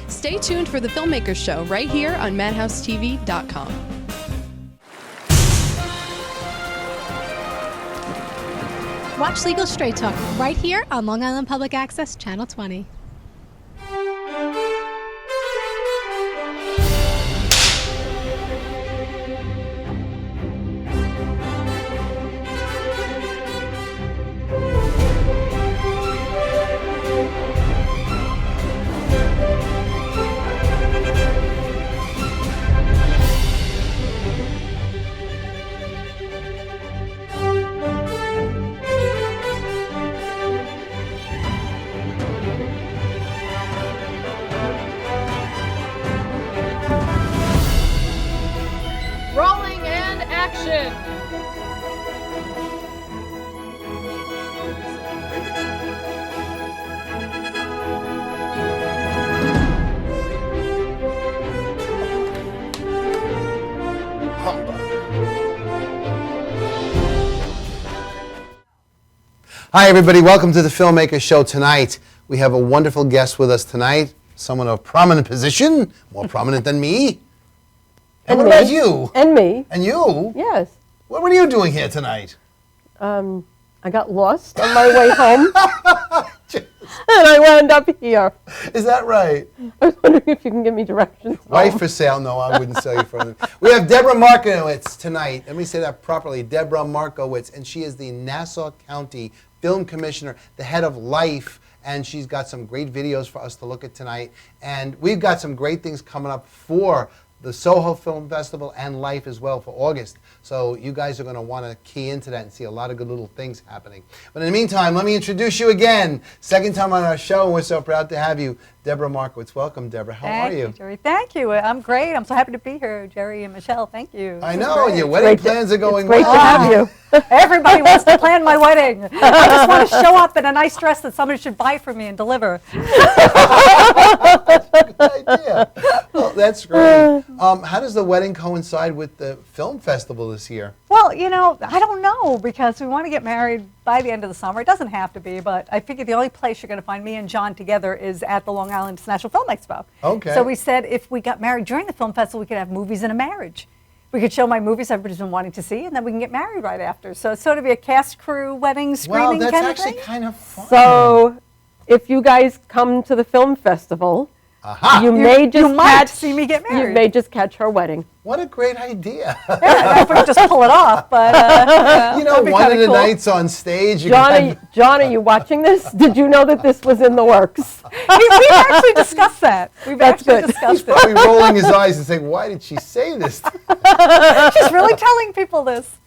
Stay tuned for The Filmmakers Show right here on Madhousetv.com. Watch Legal Straight Talk right here on Long Island Public Access, Channel 20. Rolling and action! Hi everybody, welcome to the Filmmakers Show tonight. We have a wonderful guest with us tonight, someone of prominent position, more prominent than me. And what about you? And me. And you? Yes. What are you doing here tonight? I got lost on my way home, and I wound up here. Is that right? I was wondering if you can give me directions. Wife for sale? No, I wouldn't sell you for anything. We have Deborah Markowitz tonight. Let me say that properly. Deborah Markowitz, and she is the Nassau County Film Commissioner, the head of Life, and she's got some great videos for us to look at tonight. And we've got some great things coming up for the Soho Film Festival and Life as well for August. So you guys are going to want to key into that and see a lot of good little things happening. But in the meantime, let me introduce you again. Second time on our show, and we're so proud to have you, Deborah Markowitz. Welcome, Deborah. How are you? Thank you, Jerry. Thank you. I'm great. I'm so happy to be here, Jerry and Michelle. Thank you. I know, and your wedding plans are going Great to well. have you. Everybody wants to plan my wedding. I just want to show up in a nice dress that somebody should buy for me and deliver. That's a good idea. Well, that's great. How does the wedding coincide with the film festival this year? Well, you know, I don't know because we want to get married by the end of the summer. It doesn't have to be, but I figure the only place you're going to find me and John together is at the Long Island International Film Expo. Okay. So we said if we got married during the film festival, we could have movies and a marriage. We could show my movies everybody's been wanting to see, and then we can get married right after. So it's sort of be a cast crew wedding screening Wow, that's kind of actually thing. kind of fun. So, if you guys come to the film festival, Aha! you may just might catch see me get married. You may just catch her wedding. What a great idea. Yeah, if we could just pull it off, but You know, that'd be one of kinda the cool. nights on stage. You John, are you watching this? Did you know that this was in the works? We've actually discussed that. We've That's actually good. discussed it. probably rolling his eyes and saying, why did she say this? She's really telling people this.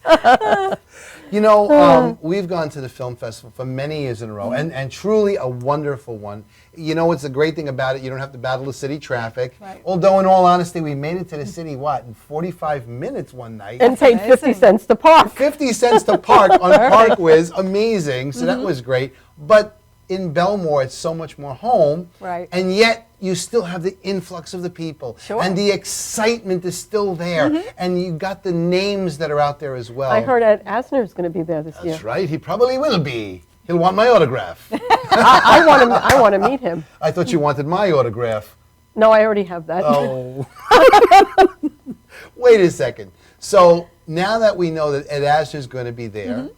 You know, we've gone to the film festival for many years in a row, and truly a wonderful one. You know, what's the great thing about it? You don't have to battle the city traffic. Right. Although, in all honesty, we made it to the city, in 45 minutes one night. And paid 50 amazing. cents to park. 50 cents to park on ParkWiz, amazing. So that was great. But in Belmore, it's so much more home. Right. And yet, you still have the influx of the people. Sure. And the excitement is still there. And you got the names that are out there as well. I heard Ed Asner is going to be there this year. That's right. He probably will be. He'll want my autograph. I want to meet him. I thought you wanted my autograph. No, I already have that. Oh. Wait a second. So now that we know that Ed Asner is going to be there,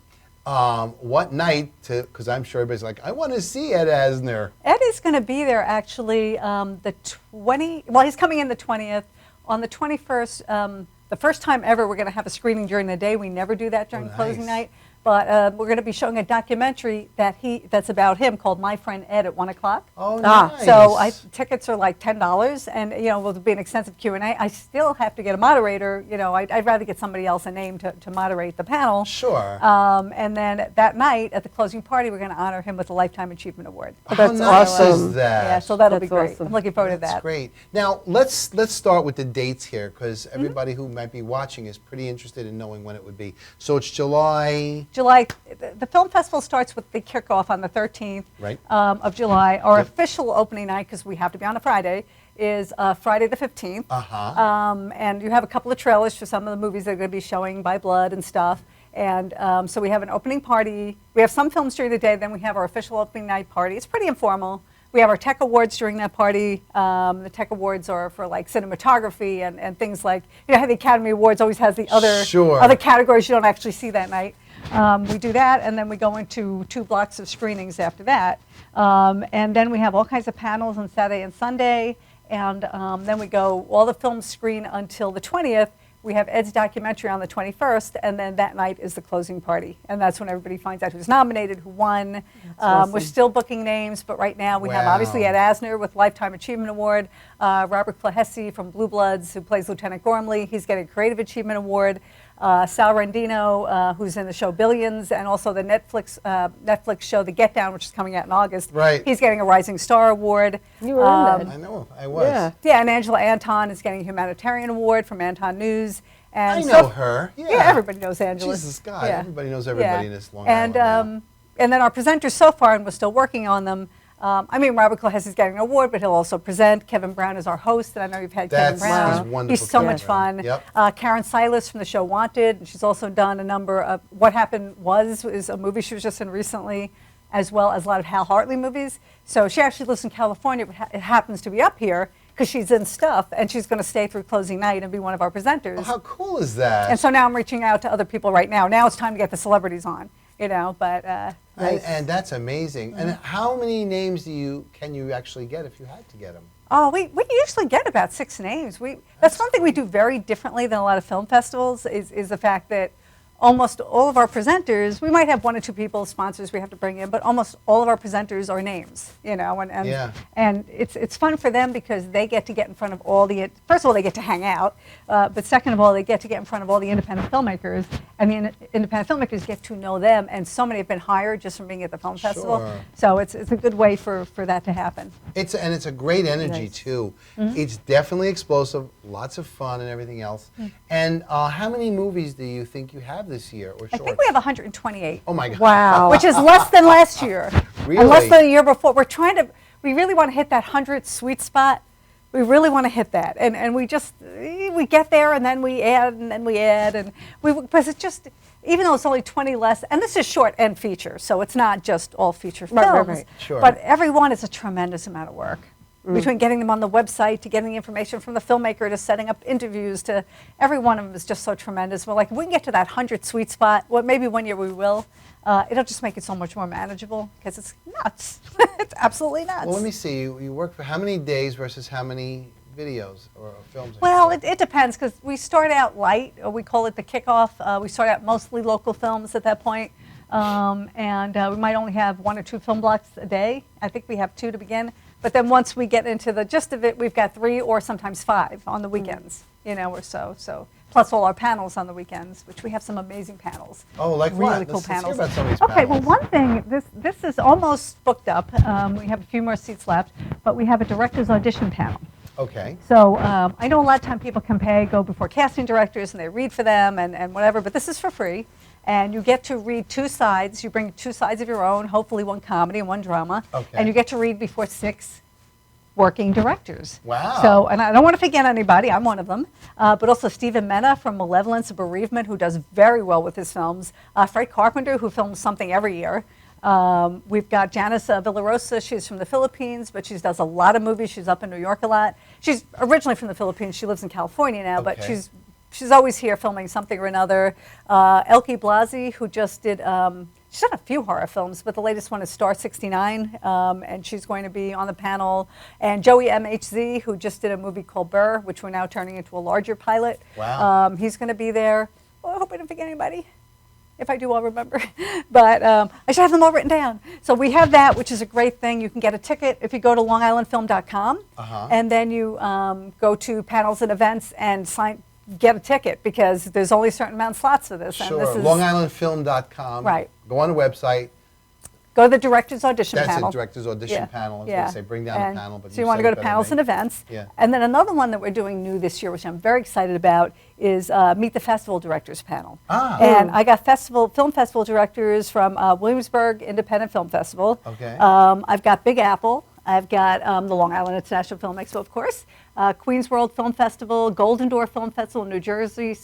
what night, because I'm sure everybody's like, I want to see Ed Asner. Ed is going to be there actually he's coming in the 20th. On the 21st, the first time ever we're going to have a screening during the day. We never do that during closing night. But we're going to be showing a documentary that's about him called My Friend Ed at 1 o'clock. Oh, nice. So tickets are like $10, and will be an extensive Q&A. I still have to get a moderator. I'd rather get somebody else a name to moderate the panel. Sure. And then that night at the closing party, we're going to honor him with a Lifetime Achievement Award. That's nice awesome. is that? Yeah, so that'll be That's great. awesome. I'm looking forward to That's that. great. Now, let's start with the dates here, because everybody who might be watching is pretty interested in knowing when it would be. So it's July... The film festival starts with the kickoff on the 13th of July. Our official opening night, because we have to be on a Friday, is Friday the 15th. And you have a couple of trailers for some of the movies that are going to be showing by Blood and stuff. And so we have an opening party. We have some films during the day, then we have our official opening night party. It's pretty informal. We have our Tech Awards during that party. The Tech Awards are for like cinematography and things like, you know how the Academy Awards always has the other categories you don't actually see that night. We do that, and then we go into 2 blocks of screenings after that. And then we have all kinds of panels on Saturday and Sunday. And then we go, all the films screen until the 20th. We have Ed's documentary on the 21st, and then that night is the closing party. And that's when everybody finds out who's nominated, who won. Awesome. We're still booking names, but right now we have obviously Ed Asner with Lifetime Achievement Award, Robert Plahesi from Blue Bloods, who plays Lieutenant Gormley. He's getting a Creative Achievement Award. Sal Rendino, who's in the show Billions, and also the Netflix show The Get Down, which is coming out in August. Right. He's getting a Rising Star Award. You were in that. I know, I was. Yeah. Yeah, and Angela Anton is getting a Humanitarian Award from Anton News. And I know her. Yeah. Yeah, everybody knows Angela. Jesus God, Yeah. everybody knows everybody in this Long and Island now. and then our presenters so far, and we're still working on them. Robert Plahesi is getting an award, but he'll also present. Kevin Brown is our host, and I know you've had Kevin Brown. He's wonderful. He's so Kevin much Brown. fun. Yep. Karen Silas from the show Wanted, and she's also done a number of What Happened Was is a movie she was just in recently, as well as a lot of Hal Hartley movies. So she actually lives in California, but it happens to be up here because she's in stuff, and she's going to stay through closing night and be one of our presenters. Oh, how cool is that? And so now I'm reaching out to other people right now. Now it's time to get the celebrities on, but and that's amazing. And how many names can you actually get if you had to get them? Oh, we usually get about 6 names. That's one thing we do very differently than a lot of film festivals is the fact that almost all of our presenters, we might have 1 or 2 people, sponsors we have to bring in, but almost all of our presenters are names, and it's fun for them because they get to get in front of first of all, they get to hang out, but second of all, they get to get in front of all the independent filmmakers, and the independent filmmakers get to know them, and so many have been hired just from being at the film festival, so it's a good way for that to happen. It's a great energy too. It's definitely explosive, lots of fun and everything else. And how many movies do you think you have this year, or shorts? I think we have 128. Oh my God! Wow. Which is less than last year, Really? and less than the year before. We really want to hit that 100 sweet spot. We really want to hit that, and we get there, and then we add, and because it's just, even though it's only 20 less, and this is short and feature, so it's not just all feature films. Right. Sure. But every one is a tremendous amount of work. Between getting them on the website to getting the information from the filmmaker to setting up interviews to every one of them is just so tremendous. We're like, if we can get to that 100 sweet spot, maybe one year we will, it'll just make it so much more manageable because it's nuts. It's absolutely nuts. Well, let me see. You work for how many days versus how many videos or films? Well, it depends because we start out light, or we call it the kickoff. We start out mostly local films at that point. And we might only have 1 or 2 film blocks a day. I think we have 2 to begin. But then once we get into the gist of it, we've got 3 or sometimes 5 on the weekends, or so. Plus all our panels on the weekends, which we have some amazing panels. Oh, like really what? cool Let's panels. hear about some of these Okay, panels. well, one thing, this is almost booked up. We have a few more seats left, but we have a director's audition panel. Okay. So I know a lot of time people can go before casting directors and they read for them and whatever, but this is for free. And you get to read 2 sides. You bring 2 sides of your own, hopefully 1 comedy and 1 drama. Okay. And you get to read before 6 working directors. Wow. So, and I don't want to forget anybody, I'm one of them, but also Stephen Mena from Malevolence and Bereavement, who does very well with his films. Fred Carpenter, who films something every year. We've got Janice Villarosa. She's from the Philippines, but she does a lot of movies. She's up in New York a lot. She's originally from the Philippines. She lives in California now, but Okay. she's always here filming something or another. Elke Blasi, who just did, she's done a few horror films, but the latest one is Star 69, and she's going to be on the panel. And Joey MHZ, who just did a movie called Burr, which we're now turning into a larger pilot. Wow. He's going to be there. Oh, I hope I didn't forget anybody. If I do, I'll remember. But I should have them all written down. So we have that, which is a great thing. You can get a ticket if you go to longislandfilm.com, and then you go to panels and events and get a ticket because there's only a certain amount of slots for this. Sure. And this is, longislandfilm.com. Right. Go on the website. Go to the director's audition That's panel. a director's audition panel. I was going to say bring down And a panel, but so you want to go to panels and events. Yeah. And then another one that we're doing new this year, which I'm very excited about, is Meet the Festival Directors panel. And I got film festival directors from Williamsburg Independent Film Festival. Okay. I've got Big Apple. I've got the Long Island International Film Expo, of course. Queens World Film Festival, Golden Door Film Festival in New Jersey.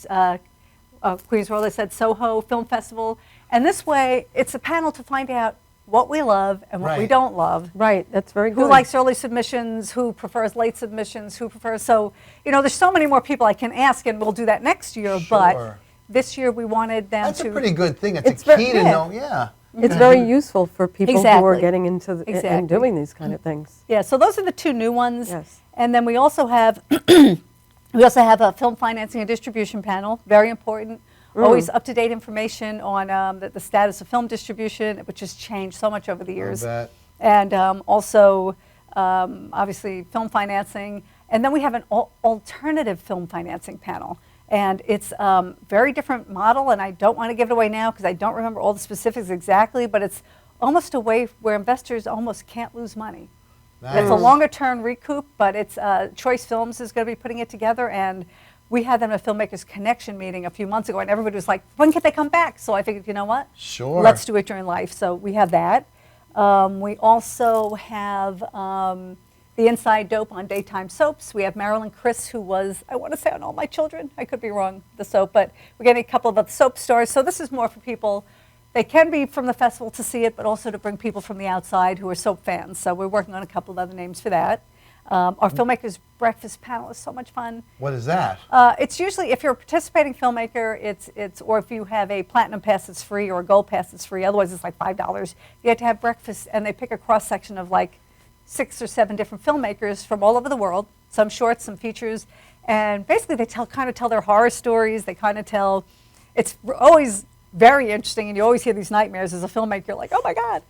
Queens World, I said Soho Film Festival. And this way, it's a panel to find out what we love and what we Right. don't love. Right, that's very good. Who likes early submissions, who prefers late submissions, who prefers, so, there's so many more people I can ask, and we'll do that next year, but Sure. this year we wanted them That's to. a pretty good thing. It's It's a ve- key to yeah. know. Yeah. It's very useful for people who are Exactly. getting into Exactly. and doing these kind of things. Yeah, so those are the two new ones. Yes. And then we also have a film financing and distribution panel, very important. Always up-to-date information on the status of film distribution, which has changed so much over the years. bet. And also, obviously, film financing. And then we have an alternative film financing panel. And it's very different model, and I don't want to give it away now because I don't remember all the specifics exactly, but it's almost a way where investors almost can't lose money. It's a longer term recoup, but it's Choice Films is going to be putting it together, and we had them at a Filmmakers Connection meeting a few months ago, and everybody was like, when can they come back? So I figured, you know what? Sure. Let's do it during life. So we have that. We also have the Inside Dope on daytime soaps. We have Marilyn Chris, who was, I want to say, on All My Children. I could be wrong, the soap, but we're getting a couple of the soap stars. So this is more for people. They can be from the festival to see it, but also to bring people from the outside who are soap fans. So we're working on a couple of other names for that. Our Filmmakers Breakfast panel is so much fun. What is that? It's usually, if you're a participating filmmaker, it's or if you have a platinum pass, it's free, or a gold pass, it's free. Otherwise, it's like $5. You have to have breakfast, and they pick a cross section of like 6 or 7 different filmmakers from all over the world. Some shorts, some features, and basically they kind of tell their horror stories. They kind of tell. It's always very interesting, and you always hear these nightmares as a filmmaker. You're like, oh my God.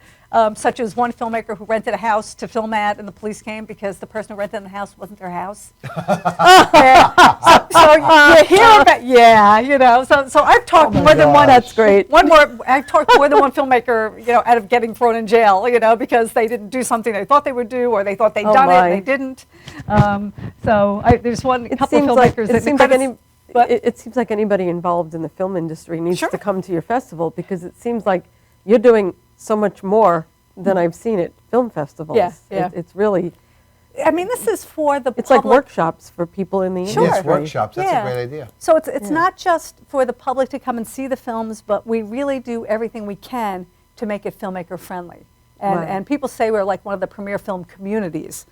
Such as one filmmaker who rented a house to film at, and the police came because the person who rented the house wasn't their house. So you hear about, So I've talked more than one. That's great. I've talked more than one filmmaker, out of getting thrown in jail, because they didn't do something they thought they would do, or they thought they'd done it my. and they didn't. There's one It couple of seems like filmmakers it seems like any. But- It seems like anybody involved in the film industry needs Sure. to come to your festival, because it seems like you're doing so much more than I've seen at film festivals. Yeah, yeah. It's really, I mean, this is for the it's like public. workshops for people in the Sure. industry. Yes, workshops. That's Yeah. a great idea. So it's not just for the public to come and see the films, but we really do everything we can to make it filmmaker friendly. And, Right. and people say we're like one of the premier film communities,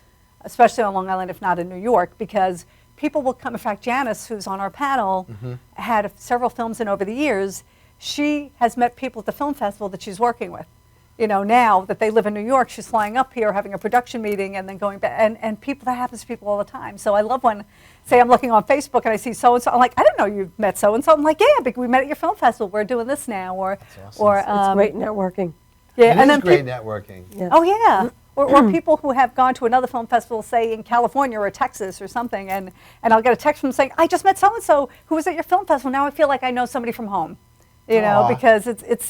especially on Long Island, if not in New York, because people will come. In fact, Janice, who's on our panel, had several films in over the years. She has met people at the film festival that she's working with. Now that they live in New York, she's flying up here, having a production meeting, and then going back. And people, that happens to people all the time. So I love when, say, I'm looking on Facebook and I see so-and-so. I'm like, I didn't know you met so-and-so. I'm like, yeah, because we met at your film festival. We're doing this now. Or, awesome. or It's great networking. yeah, It and is then great networking. Yes. oh yeah, or people who have gone to another film festival, say in California or Texas or something, and I'll get a text from them saying, I just met so-and-so who was at your film festival. Now I feel like I know somebody from home. Aw. Because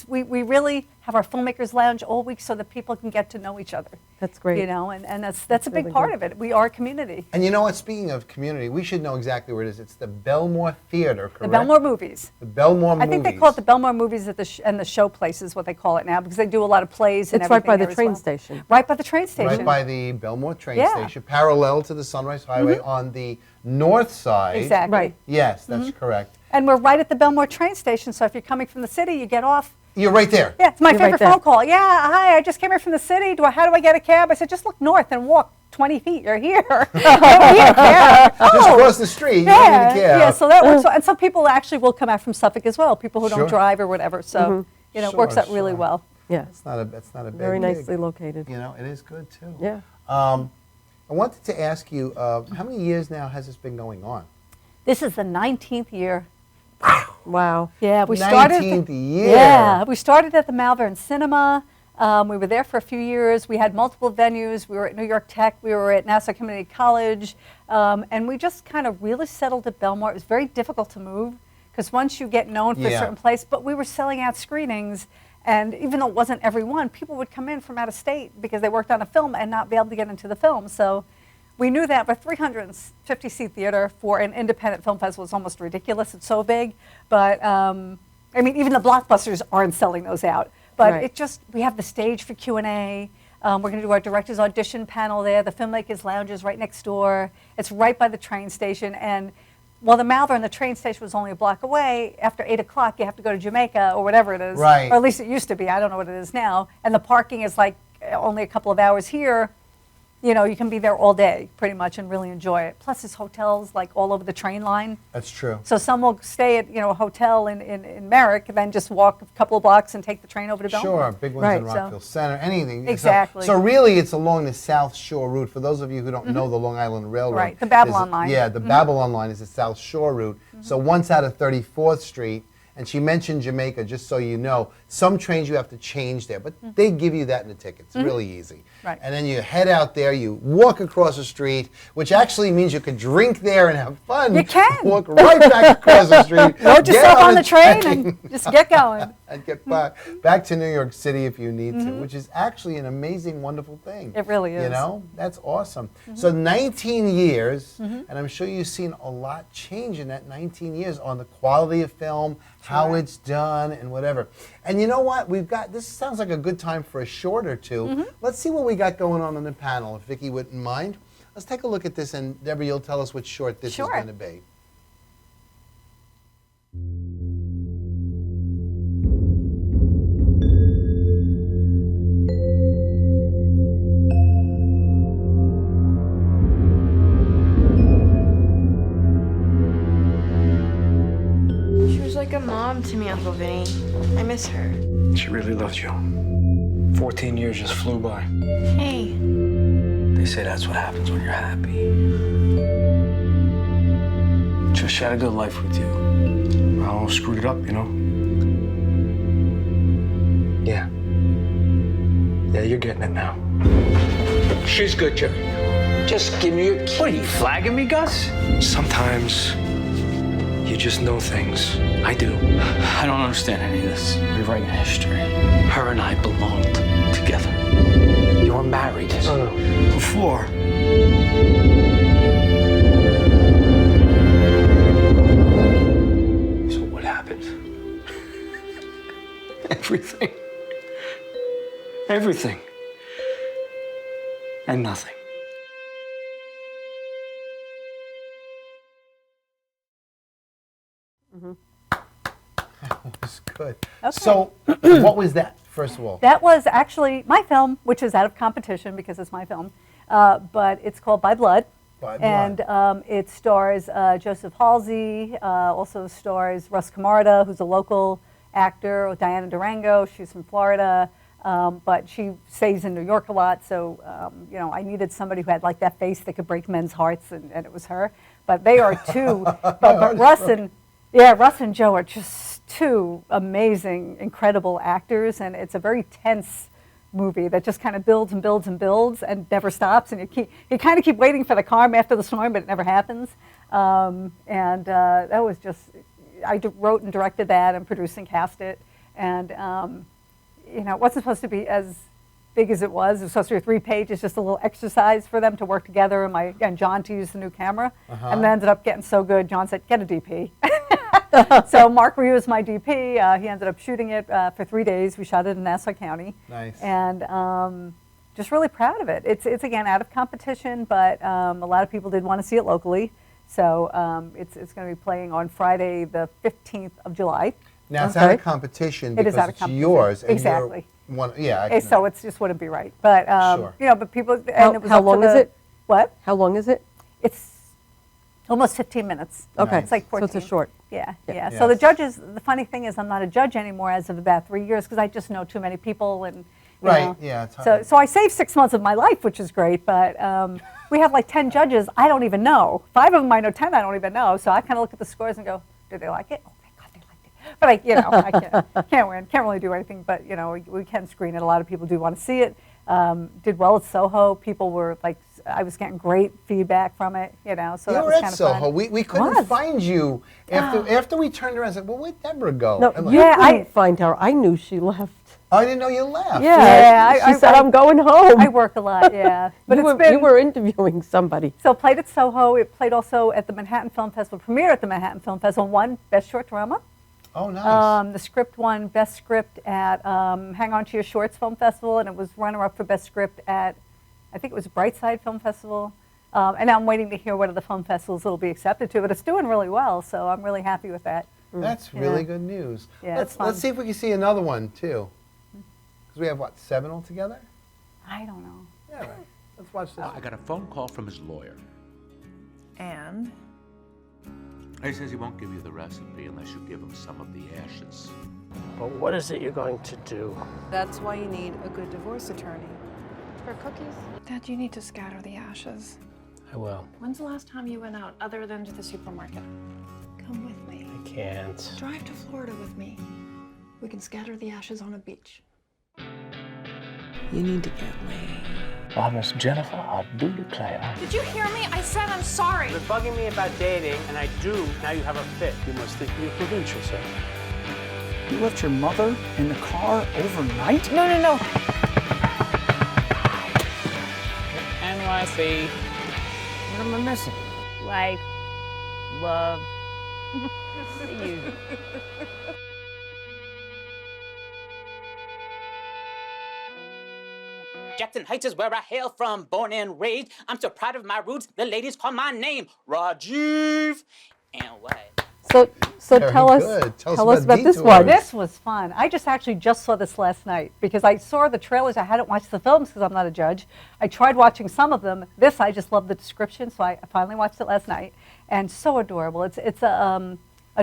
we really have our filmmakers lounge all week so that people can get to know each other. That's great. And that's a big really part good. of it. We are a community. And you know what? Speaking of community, we should know exactly where it is. It's the Belmore Theater, correct? The Belmore Movies. The Belmore I think they call it the Belmore Movies and the show place is what they call it now, because they do a lot of plays and It's right by everything the there as train well. station. Right by the train station. Right by the Belmore train Yeah. station, parallel to the Sunrise Highway on the north side. Exactly. Right. Yes, that's correct. And we're right at the Belmore train station, so if you're coming from the city, you get off. You're right there. Yeah, it's my You're right favorite there. phone call. Yeah, hi, I just came here from the city. How do I get a cab? I said, just look north and walk 20 feet. You're here. You don't need a cab. Just cross the street. You don't need a cab. Yeah, so that works. And some people actually will come out from Suffolk as well, people who Sure. don't drive or whatever. So, it works Sure, out really sure. well. Yeah, It's not a big very gig. nicely located. You know, it is good too. Yeah. I wanted to ask you, how many years now has this been going on? This is the 19th year. Wow. Yeah, we started. 19th year. Yeah, we started at the Malvern Cinema. We were there for a few years. We had multiple venues. We were at New York Tech. We were at Nassau Community College. And we just kind of really settled at Belmore. It was very difficult to move because once you get known for a Yeah. certain place, but we were selling out screenings. And even though it wasn't everyone, people would come in from out of state because they worked on a film and not be able to get into the film. So we knew that, but 350-seat theater for an independent film festival is almost ridiculous. It's so big. But, I mean, even the blockbusters aren't selling those out. But Right. we have the stage for Q&A. We're going to do our director's audition panel there. The Filmmakers Lounge is right next door. It's right by the train station. And Well, the Malvern, the train station was only a block away. After 8 o'clock, you have to go to Jamaica or whatever it is. Right. Or at least it used to be. I don't know what it is now. And the parking is like only a couple of hours here. You know, you can be there all day pretty much and really enjoy it. Plus, there's hotels like all over the train line. That's true. So some will stay at, a hotel in Merrick and then just walk a couple of blocks and take the train over to Belmont. Sure, big ones in Rockville Center, anything. Exactly. So really, it's along the South Shore route. For those of you who don't know the Long Island Railroad. Right, the Babylon line. Yeah, the Babylon line is the South Shore route. So once out of 34th Street, and she mentioned Jamaica, just so you know, some trains you have to change there, but they give you that in the ticket. It's really easy. Right. And then you head out there, you walk across the street, which actually means you can drink there and have fun. You can. Walk right back across the street. Load get yourself on a the train train. and just get going. And get back to New York City if you need to, which is actually an amazing, wonderful thing. It really is. You know, that's awesome. So 19 years, and I'm sure you've seen a lot change in that 19 years on the quality of film, how it's done, and whatever. And you know what? This sounds like a good time for a short or two. Let's see what we got going on the panel, if Vicki wouldn't mind. Let's take a look at this, and Deborah, you'll tell us which short this is going to be. She was like a mom to me, Uncle Vinny. I miss her. She really loves you. 14 years just flew by. Hey. They say that's what happens when you're happy. Just she had a good life with you. I almost screwed it up, you know? Yeah. Yeah, you're getting it now. She's good, Jerry. Just give me your key. What, are you flagging me, Gus? Sometimes you just know things. I do. I don't understand any of this. Rewriting history. Her and I belonged together. You were married. No. Before. So what happened? Everything. Everything. And nothing. That was good. Okay. So, what was that, first of all? That was actually my film, which is out of competition because it's my film. But it's called By Blood. By Blood. And it stars Joseph Halsey, also stars Russ Camarda, who's a local actor, Diana Durango, she's from Florida, but she stays in New York a lot, so I needed somebody who had like that face that could break men's hearts, and it was her. But they are two, but Russ and Joe are just two amazing, incredible actors, and it's a very tense movie that just kind of builds and builds and builds and never stops, and you kind of keep waiting for the calm after the storm, but it never happens. That was just, I wrote and directed that and produced and cast it, and it wasn't supposed to be as big as it was. It was supposed to be 3 pages, just a little exercise for them to work together and John to use the new camera, and it ended up getting so good. John said, "Get a DP." So Mark Ryu is my DP. He ended up shooting it for 3 days. We shot it in Nassau County. Nice. And just really proud of it. It's again out of competition, but a lot of people did want to see it locally. So it's going to be playing on Friday, the 15th of July. Now, it's out of competition because out of it's competition. yours. And Exactly. you're one, yeah. So it just wouldn't be right. But, Sure. but people, and How, it was how up to long is the- it? What? How long is it? It's almost 15 minutes. Okay, It's like 14. so it's a short. Yeah. Yes. So the judges, the funny thing is I'm not a judge anymore as of about 3 years because I just know too many people and you Right, know. yeah, it's So hard. so I saved 6 months of my life, which is great, but we have like 10 judges I don't even know. 5 of them I know, 10 I don't even know. So I kind of look at the scores and go, did they like it? Oh my God, they liked it. But I can't win, can't really do anything, but we can screen it. A lot of people do want to see it. Did well at Soho. People were like, I was getting great feedback from it, so You that were was at kind of Soho. fun. We couldn't find you after we turned around. I said, "Well, where'd Deborah go?" No, I'm like, you Yeah, couldn't find her. I knew she left. I didn't know you left. Yeah, she said, "I'm going home." I work a lot, yeah. But you were interviewing somebody. So played at Soho. It played also at the Manhattan Film Festival, premiered at the Manhattan Film Festival, won Best Short Drama. Oh, nice. The script won Best Script at Hang On to Your Shorts Film Festival, and it was runner-up for Best Script at, I think it was Brightside Film Festival. And I'm waiting to hear what other film festivals it'll be accepted to, but it's doing really well, so I'm really happy with that. That's really good news. Yeah, it's fun. Let's see if we can see another one too. Because we have what, 7 altogether? I don't know. Yeah, right. Let's watch this. I got a phone call from his lawyer. And? He says he won't give you the recipe unless you give him some of the ashes. But what is it you're going to do? That's why you need a good divorce attorney. For cookies? Dad, you need to scatter the ashes. I will. When's the last time you went out other than to the supermarket? Come with me. I can't. Drive to Florida with me. We can scatter the ashes on a beach. You need to get laid. Oh, Miss Jennifer, I do declare. Did you hear me? I said I'm sorry. You're bugging me about dating, and I do. Now you have a fit. You must think me a provincial, sir. You left your mother in the car overnight? No. NYC. What am I missing? Life, love, you. Jackson Heights is where I hail from, born and raised. I'm so proud of my roots, the ladies call my name Rajiv. And what? So Very tell us, good. tell us about this Detours. one. This was fun. I just saw this last night because I saw the trailers. I hadn't watched the films because I'm not a judge. I tried watching some of them. This, I just loved the description, so I finally watched it last night. And so adorable. It's a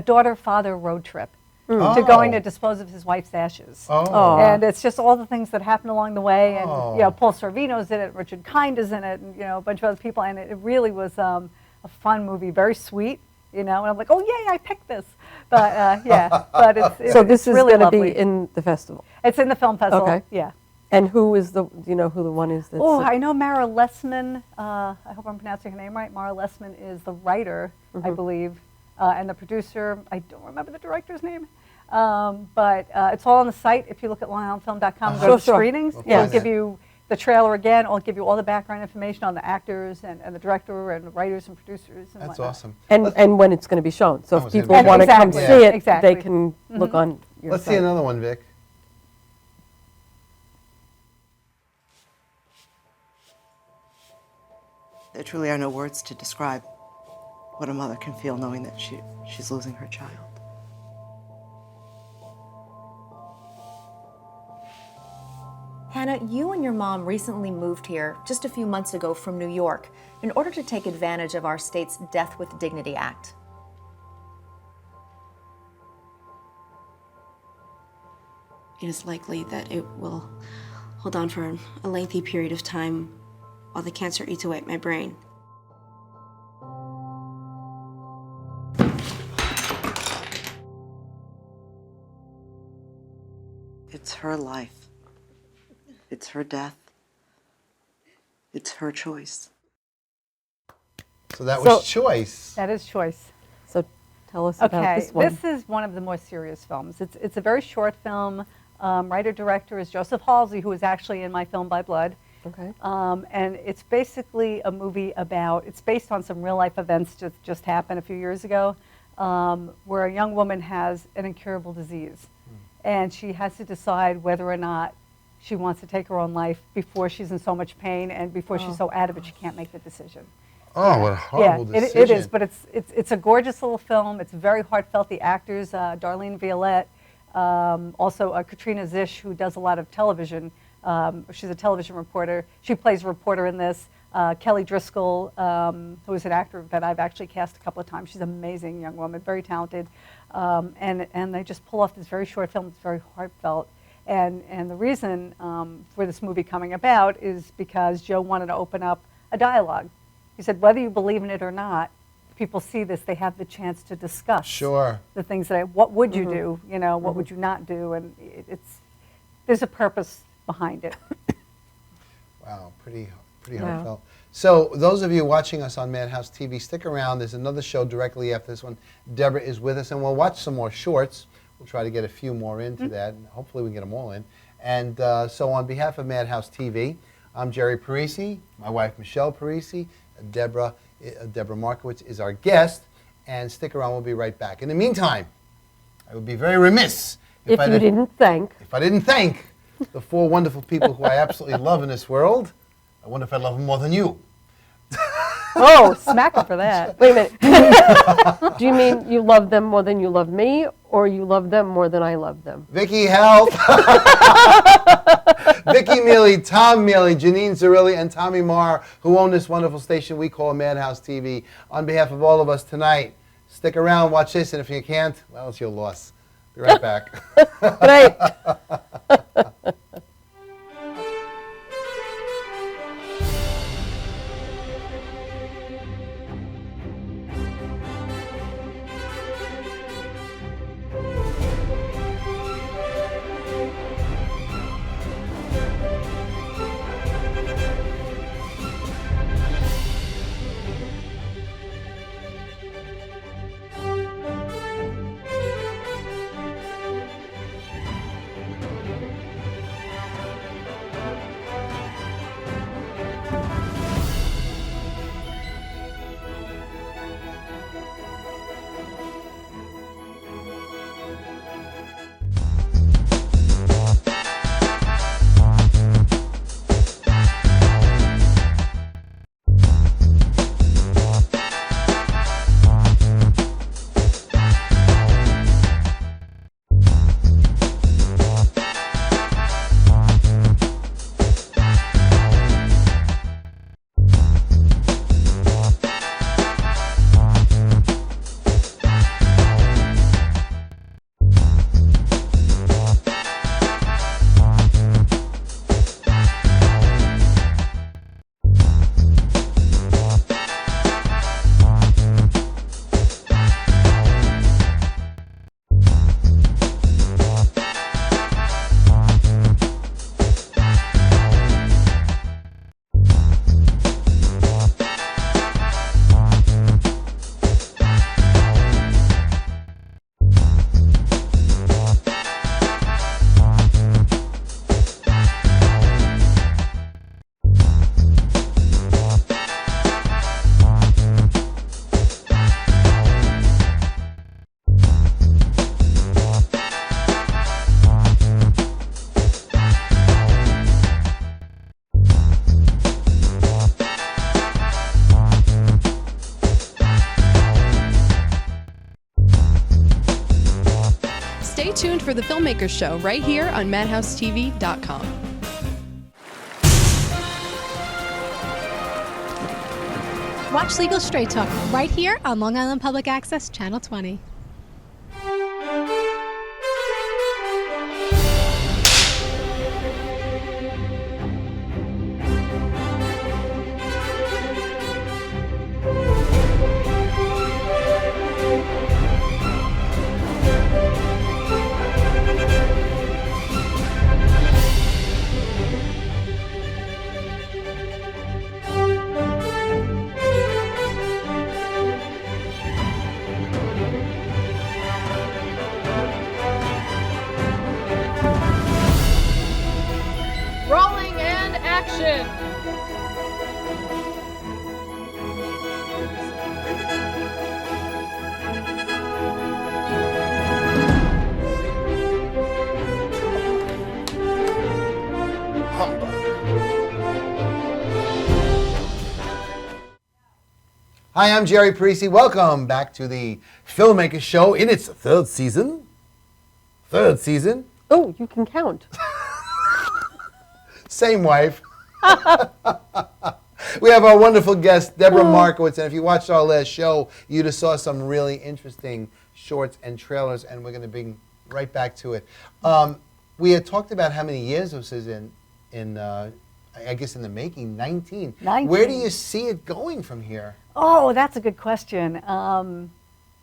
daughter-father road trip to going to dispose of his wife's ashes. And it's just all the things that happen along the way. And Paul Sorvino's in it, Richard Kind is in it, and a bunch of other people. And it really was a fun movie, very sweet. And I'm like, oh yay, I picked this. But but it's So this is really going to lovely. be in the festival. It's in the film festival. Okay. Yeah. And who is do you know who the one is? That's Oh, I know Mara Lessman. I hope I'm pronouncing her name right. Mara Lessman is the writer, I believe, and the producer. I don't remember the director's name. But it's all on the site. If you look at longislandfilm.com, go to screenings. It'll give you the trailer again. It'll give you all the background information on the actors and the director and the writers and producers. And That's whatnot. awesome. and when it's going to be shown. So if people And want to come see it, exactly. they can look on your Let's site. see another one, Vic. There truly are no words to describe what a mother can feel knowing that she's losing her child. Hannah, you and your mom recently moved here just a few months ago from New York in order to take advantage of our state's Death with Dignity Act. It is likely that it will hold on for a lengthy period of time while the cancer eats away at my brain. It's her life. It's her death. It's her choice. So that was Choice. That is Choice. So tell us about this one. This is one of the more serious films. It's a very short film. Writer-director is Joseph Halsey, who is actually in my film By Blood. Okay. And it's basically a movie it's based on some real-life events that just happened a few years ago, where a young woman has an incurable disease. And she has to decide whether or not she wants to take her own life before she's in so much pain and before she's so out of it she can't make the decision. Oh, what a horrible decision. It is, but it's a gorgeous little film. It's very heartfelt. The actors, Darlene Violette, also Katrina Zish, who does a lot of television. She's a television reporter. She plays a reporter in this. Kelly Driscoll, who is an actor that I've actually cast a couple of times. She's an amazing young woman, very talented. And they just pull off this very short film. It's very heartfelt. And the reason for this movie coming about is because Joe wanted to open up a dialogue. He said, whether you believe in it or not, if people see this, they have the chance to discuss the things that what would you do, what would you not do, and there's a purpose behind it. Wow, pretty heartfelt. So those of you watching us on Madhouse TV, stick around. There's another show directly after this one. Deborah is with us, and we'll watch some more shorts. We'll try to get a few more into that, and hopefully we can get them all in. And so on behalf of Madhouse TV, I'm Jerry Parisi, my wife Michelle Parisi, Deborah Markowitz is our guest, and stick around, we'll be right back. In the meantime, I would be very remiss if I didn't thank the 4 wonderful people who I absolutely love in this world. I wonder if I love them more than you. Oh, smack him for that. Wait a minute. Do you mean you love them more than you love me, or you love them more than I love them? Vicky, help! Vicky Mealy, Tom Mealy, Janine Zerilli, and Tommy Marr, who own this wonderful station we call Madhouse TV. On behalf of all of us tonight, stick around, watch this, and if you can't, well, it's your loss. Be right back. Great. Stay tuned for The Filmmakers Show right here on MadhouseTV.com. Watch Legal Straight Talk right here on Long Island Public Access, Channel 20. Rolling and action! Hi, I'm Jerry Parisi. Welcome back to the Filmmakers Show in its third season. Oh, you can count. Same wife. We have our wonderful guest, Deborah Markowitz, and if you watched our last show, you just saw some really interesting shorts and trailers, and we're going to bring right back to it. We had talked about how many years this is I guess in the making, 19. 19. Where do you see it going from here? Oh, that's a good question.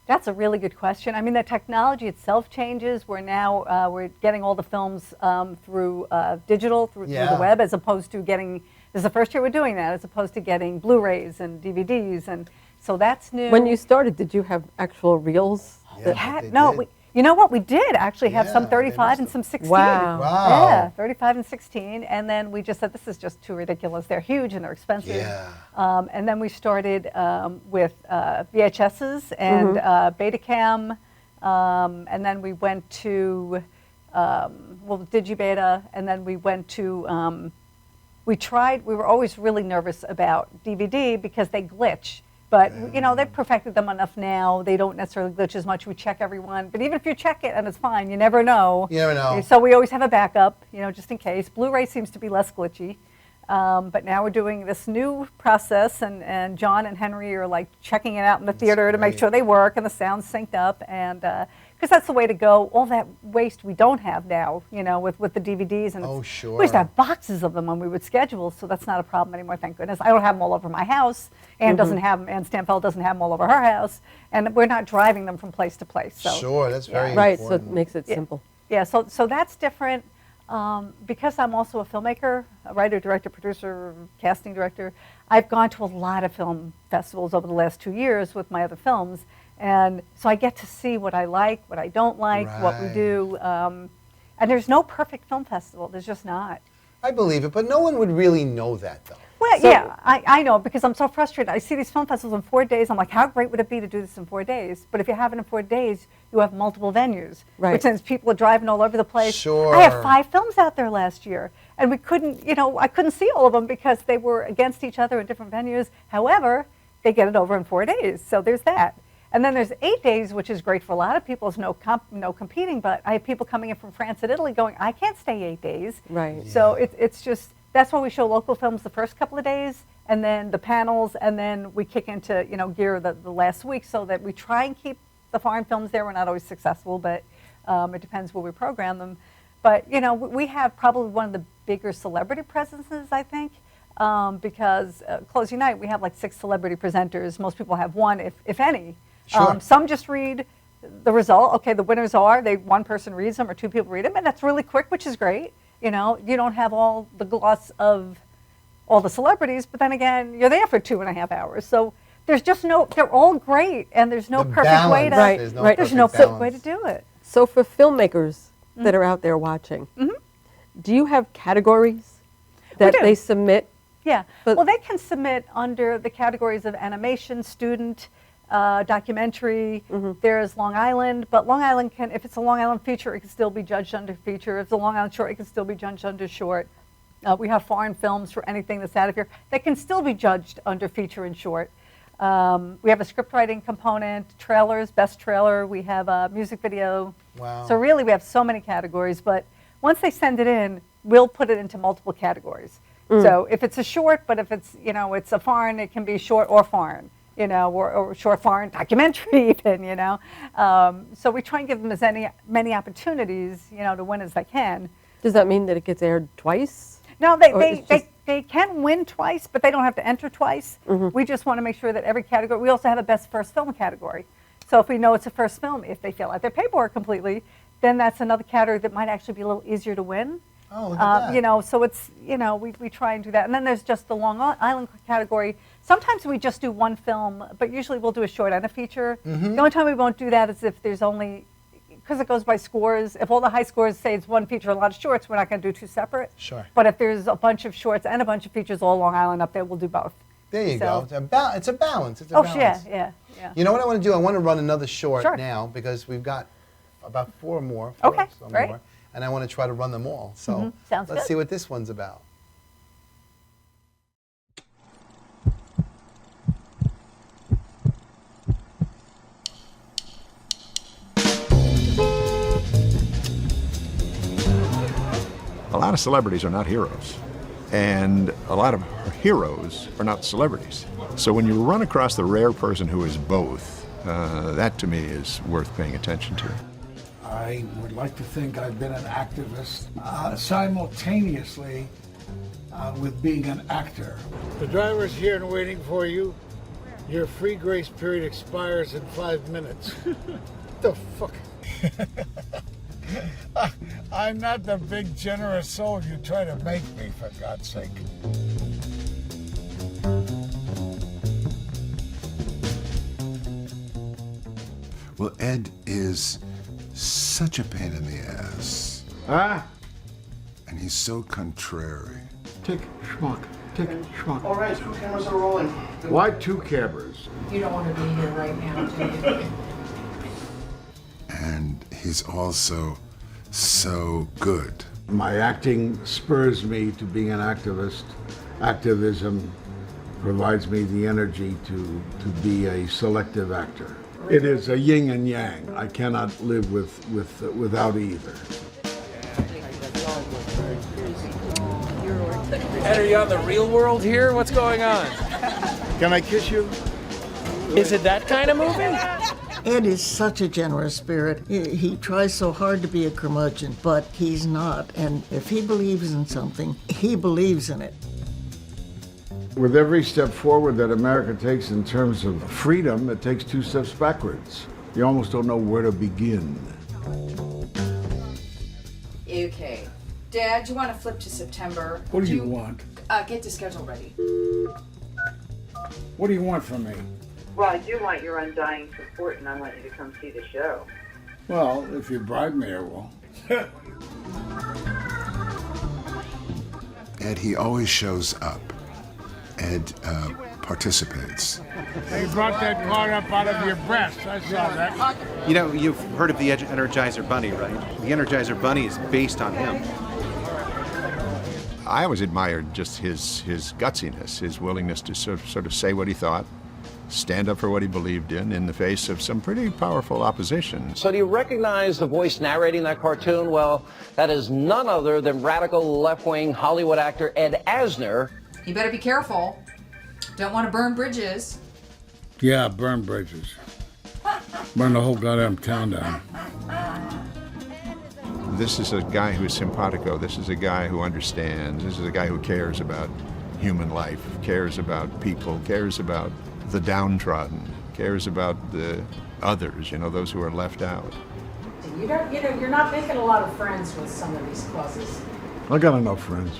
That's a really good question. I mean, the technology itself changes. We're now we're getting all the films through digital, through the web, as opposed to getting. This is the first year we're doing that, as opposed to getting Blu-rays and DVDs, and so that's new. When you started, did you have actual reels? You know what? We did actually have some 35 and some 16. Wow. Yeah, 35 and 16. And then we just said, this is just too ridiculous. They're huge and they're expensive. Yeah. And then we started with VHSs and Betacam. And then we went to, Digibeta. And then we went to We were always really nervous about DVD because they glitch. But, you know, they've perfected them enough now. They don't necessarily glitch as much. We check everyone. But even if you check it and it's fine, you never know. You never know. So we always have a backup, you know, just in case. Blu-ray seems to be less glitchy. But now we're doing this new process, and John and Henry are like checking it out in the theater to make sure they work and the sound's synced up. And because that's the way to go. All that waste we don't have now, you know, with the DVDs. And oh, sure. We used to have boxes of them when we would schedule, so that's not a problem anymore, thank goodness. I don't have them all over my house. Ann doesn't have them. Ann Stamfeld doesn't have them all over her house. And we're not driving them from place to place. So, sure, that's very right, important. so it makes it simple. Yeah, so that's different. Because I'm also a filmmaker, a writer, director, producer, casting director, I've gone to a lot of film festivals over the last 2 years with my other films. And so I get to see what I like, what I don't like, what we do. And there's no perfect film festival. There's just not. I believe it, but no one would really know that, though. Well, yeah, I know, because I'm so frustrated. I see these film festivals in 4 days. I'm like, how great would it be to do this in 4 days? But if you have it in 4 days, you have multiple venues, which means people are driving all over the place. Sure. I have 5 films out there last year, and we couldn't, you know, I couldn't see all of them because they were against each other in different venues. However, they get it over in 4 days, so there's that. And then there's 8 days, which is great for a lot of people. There's no competing, but I have people coming in from France and Italy going, I can't stay 8 days. Right. Yeah. So it's just, that's why we show local films the first couple of days, and then the panels, and then we kick into, you know, gear the last week, so that we try and keep the foreign films there. We're not always successful, but it depends where we program them. But, you know, we have probably one of the bigger celebrity presences, I think, because closing night, we have like 6 celebrity presenters. Most people have one, if any. Sure. Some just read the result. Okay, the winners are, one person reads them or 2 people read them, and that's really quick, which is great. You know, you don't have all the gloss of all the celebrities, but then again, you're there for 2.5 hours. So there's just they're all great, and there's no perfect way to, there's no perfect way to do it. So for filmmakers that are out there watching, do you have categories that they submit? Yeah, well, they can submit under the categories of animation, student, documentary. There's Long Island, but Long Island can, if it's a Long Island feature, it can still be judged under feature. If it's a Long Island short, it can still be judged under short. We have foreign films for anything that's out of here. They can still be judged under feature and short. We have a script writing component, trailers, best trailer. We have a music video. Wow. So really, we have so many categories. But once they send it in, we'll put it into multiple categories. So if it's a short, but if it's, you know, it's a foreign, it can be short or foreign. You know, or short foreign documentary even, you know. So we try and give them as many opportunities, you know, to win as they can. Does that mean that it gets aired twice? No, they can win twice, but they don't have to enter twice. We just want to make sure that every category, we also have a best first film category. So if we know it's a first film, if they fill out their paperwork completely, then that's another category that might actually be a little easier to win. Oh, look at that. You know, so it's, you know, we try and do that. And then there's just the Long Island category. Sometimes we just do one film, but usually we'll do a short and a feature. The only time we won't do that is if there's only, because it goes by scores. If all the high scores say it's one feature, a lot of shorts, we're not going to do 2 separate. Sure. But if there's a bunch of shorts and a bunch of features, all Long Island up there, we'll do both. There you go. It's a balance. It's a balance. Yeah. You know what I want to do? I want to run another short now, because we've got about 4 more. Okay, great. More, and I want to try to run them all. So Sounds let's good. see what this one's about. A lot of celebrities are not heroes, and a lot of heroes are not celebrities. So when you run across the rare person who is both, that to me is worth paying attention to. I would like to think I've been an activist simultaneously with being an actor. The driver's here and waiting for you. Your free grace period expires in 5 minutes. The fuck? I'm not the big generous soul you try to make me, for God's sake. Well, Ed is such a pain in the ass. Ah? And he's so contrary. Tick, schmuck, tick, schmuck. All right, 2 cameras are rolling. Why 2 cameras? You don't want to be here right now, do you? And he's also so good. My acting spurs me to being an activist. Activism provides me the energy to be a selective actor. It is a yin and yang. I cannot live without either. Ed, are you on the real world here? What's going on? Can I kiss you? Is it that kind of movie? Ed is such a generous spirit. He tries so hard to be a curmudgeon, but he's not. And if he believes in something, he believes in it. With every step forward that America takes in terms of freedom, it takes 2 steps backwards. You almost don't know where to begin. Okay. Dad, do you want to flip to September? What do you want? Get the schedule ready. What do you want from me? Well, I do want your undying support, and I want you to come see the show. Well, if you bribe me, I will. Ed, he always shows up. Ed participates. You brought that card up out of your breast. I saw that. You know, you've heard of the Energizer Bunny, right? The Energizer Bunny is based on him. I always admired just his gutsiness, his willingness to sort of say what he thought, stand up for what he believed in the face of some pretty powerful opposition. So do you recognize the voice narrating that cartoon? Well, that is none other than radical left-wing Hollywood actor Ed Asner. You better be careful. Don't want to burn bridges. Yeah, burn bridges. Burn the whole goddamn town down. This is a guy who is simpatico. This is a guy who understands. This is a guy who cares about human life, cares about people, cares about the downtrodden, cares about the others, those who are left out. You're not making a lot of friends with some of these causes. I got enough friends.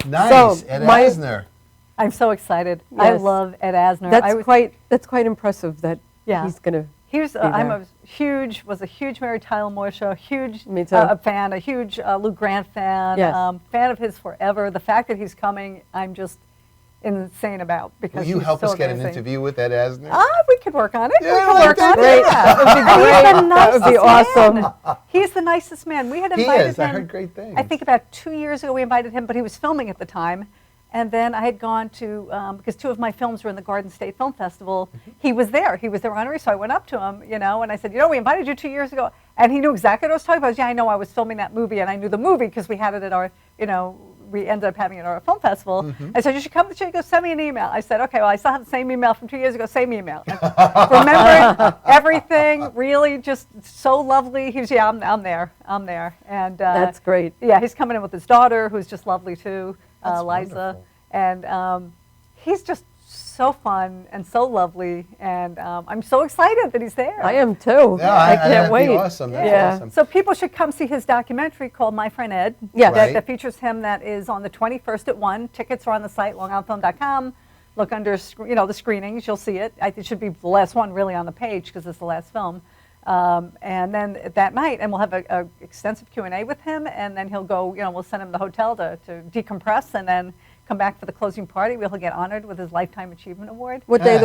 Nice, So, Ed my- Asner. I'm so excited. I Yes. love Ed Asner. That's quite impressive that Yeah. he's going to. I'm a huge Mary Tyler Moore Show, huge Me too. fan, a huge Lou Grant fan, Yes. fan of his forever. The fact that he's coming, I'm just insane about because Will you he's help so us get an amazing. interview with Ed Asner? We could work on it. Yeah, we I could like work that. on Great. it. Yeah. That would be And he's great. the That would be nicest man. awesome. He's the nicest man. We had He invited is. him. I heard great things. I think about 2 years ago we invited him, but he was filming at the time. And then I had gone to, because 2 of my films were in the Garden State Film Festival. He was there. He was their honoree. So I went up to him, and I said, we invited you 2 years ago. And he knew exactly what I was talking about. Yeah, I know. I was filming that movie, and I knew the movie because we had it at our, we ended up having it at our film festival. I said, you should come to the show. He goes, send me an email. I said, okay, well, I still have the same email from 2 years ago. Same email. Remember everything. Really just so lovely. He was, I'm there. And That's great. Yeah, he's coming in with his daughter, who's just lovely too. That's Liza, wonderful. and he's just so fun and so lovely, and I'm so excited that he's there. I am too. Yeah, I can't that'd be wait. awesome. That's Yeah. awesome. So people should come see his documentary called My Friend Ed. Yeah. Right. That features him. That is on the 21st at 1. Tickets are on the site, longislandfilm.com. Look under, the screenings. You'll see it. It should be the last one really on the page because it's the last film. And then that night, and we'll have a extensive Q&A with him, and then he'll go, we'll send him to the hotel to decompress, and then come back for the closing party. We'll get honored with his Lifetime Achievement Award. What day of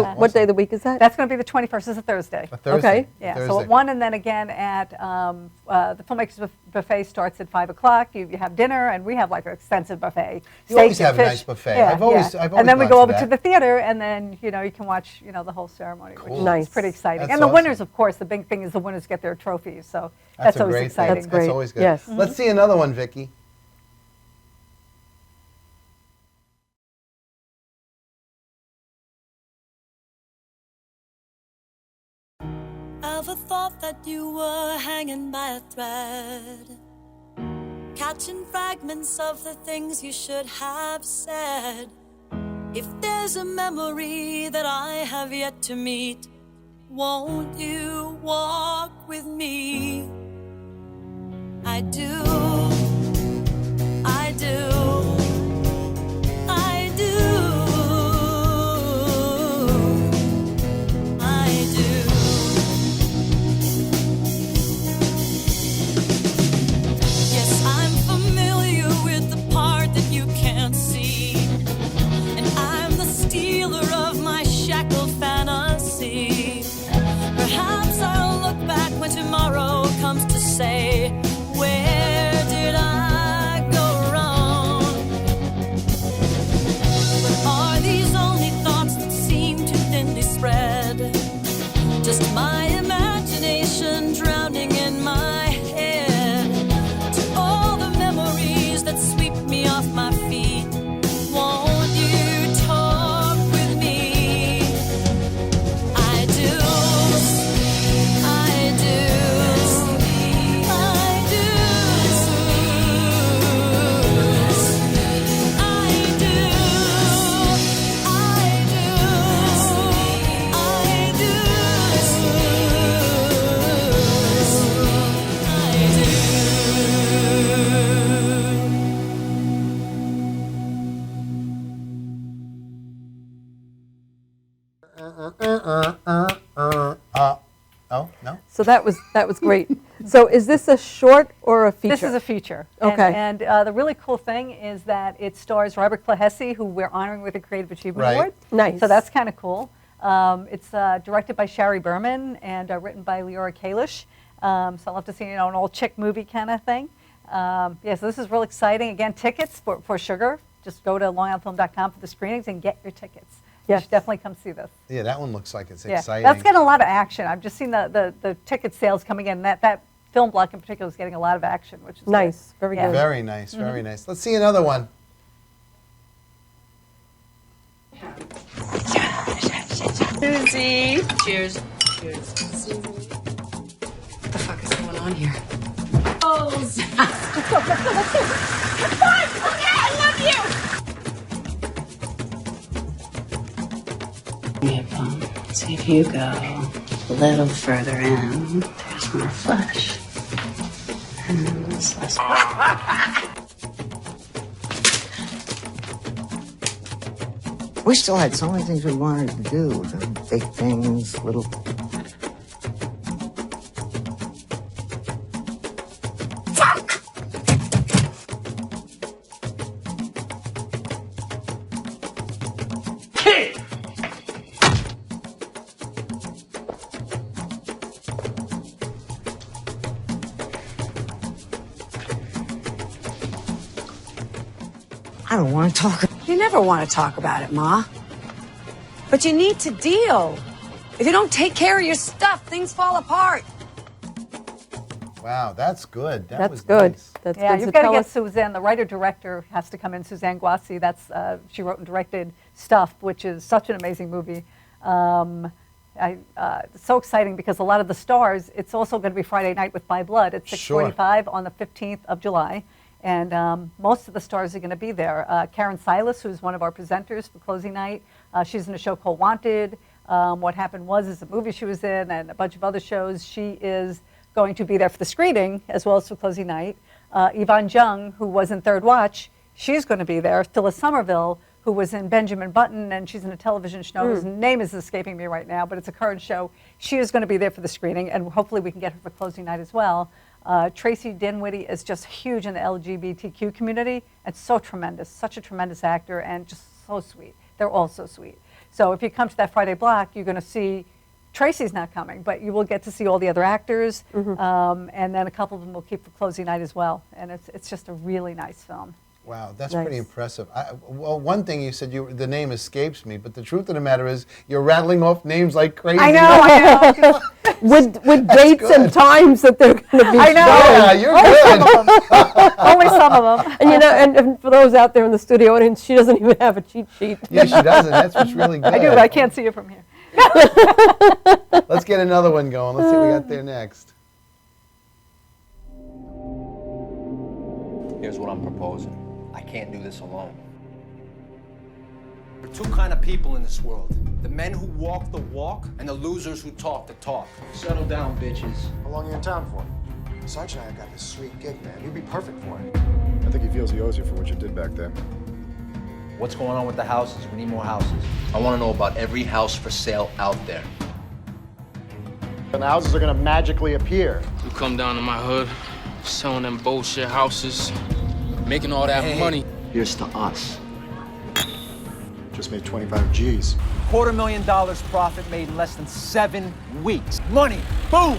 the week is that? That's going to be the 21st. It's a Thursday. A Thursday. Okay. Yeah, Thursday. so at 1, and then again at the Filmmakers Buffet starts at 5 o'clock. You have dinner, and we have like an extensive buffet. You always Steak have and a fish. nice buffet. Yeah, I've always and then we gone go to over that. to the theater, and then you can watch the whole ceremony, which Cool. is Nice. pretty exciting. That's and the awesome. winners, of course, the big thing is the winners get their trophies. So That's a always great exciting. thing. That's great. That's always good. Yes. Let's see another one, Vicki. Ever thought that you were hanging by a thread, catching fragments of the things you should have said? If there's a memory that I have yet to meet, won't you walk with me? I do, I do, I do, I do. Yes, I'm familiar with the part that you can't see. healer of my shackled fantasy. Perhaps I'll look back when tomorrow comes to say, where did I go wrong? But are these only thoughts that seem too thinly spread? Just my imagination drowning in my head. To all the memories that sweep me off my feet, won't you talk with me? I do, I do, I do, I Oh, no? So that was great. So is this a short or a feature? This is a feature. Okay. And the really cool thing is that it stars Robert Plahesse, who we're honoring with a Creative Achievement Right. Award. Nice. So that's kind of cool. It's directed by Shari Berman and written by Leora Kalish. So I'll have to see, an old chick movie kind of thing. So this is real exciting. Again, tickets for Sugar. Just go to longislandfilm.com for the screenings and get your tickets. Yes. You should definitely come see this. Yeah, that one looks like it's Yeah, exciting. that's getting a lot of action. I've just seen the ticket sales coming in. That film block in particular is getting a lot of action, which is Nice. good. Very Yeah. good. Very nice, very nice. Let's see another one. Susie. Cheers. Cheers. Susie. What the fuck is going on here? Oh, let's go. Let's go. Come on. Okay, I love you. Yeah, Plum. See if you go a little further in. There's more flesh. And it's less. We still had so many things we wanted to do. The big things, little. Fuck! Hey! I don't want to talk. You never want to talk about it, Ma. But you need to deal. If you don't take care of your stuff, things fall apart. Wow, that's good. That was good. Nice. That's Yeah, good. you've So got to tell get us- Suzanne. The writer-director has to come in, Suzanne Guassi. That's she wrote and directed Stuff, which is such an amazing movie. It's so exciting because a lot of the stars, it's also going to be Friday night with By Blood at 6:45 on the 15th of July. And most of the stars are going to be there. Karen Silas, who's one of our presenters for closing night, she's in a show called Wanted. What Happened Was is a movie she was in, and a bunch of other shows. She is going to be there for the screening as well as for closing night. Yvonne Jung, who was in Third Watch, she's going to be there. Phyllis Somerville, who was in Benjamin Button, and she's in a television show whose name is escaping me right now, but it's a current show. She is going to be there for the screening, and hopefully we can get her for closing night as well. Tracy Dinwiddie is just huge in the LGBTQ community and so tremendous, such a tremendous actor and just so sweet. They're all so sweet. So if you come to that Friday block, you're going to see, Tracy's not coming, but you will get to see all the other actors, and then a couple of them will keep for closing night as well. And it's just a really nice film. Wow, that's Nice. pretty impressive. Well, one thing you said, the name escapes me, but the truth of the matter is you're rattling off names like crazy. I know. with dates and times that they're going to be I know. Yeah, you're good. Only some of them. And and for those out there in the studio audience, she doesn't even have a cheat sheet. Yeah, she doesn't. That's what's really good. I do, but I can't see it from here. Let's get another one going. Let's see what we got there next. Here's what I'm proposing. I can't do this alone. There are two kind of people in this world. The men who walk the walk and the losers who talk the talk. Settle down, bitches. How long are you in town for? Sarge and I got this sweet gig, man. You'd be perfect for it. I think he feels he owes you for what you did back there. What's going on with the houses? We need more houses. I want to know about every house for sale out there. And the houses are gonna magically appear. You come down to my hood, selling them bullshit houses, making all that money. Here's to us. Just made 25 G's. $250,000 profit made in less than 7 weeks. Money, boom!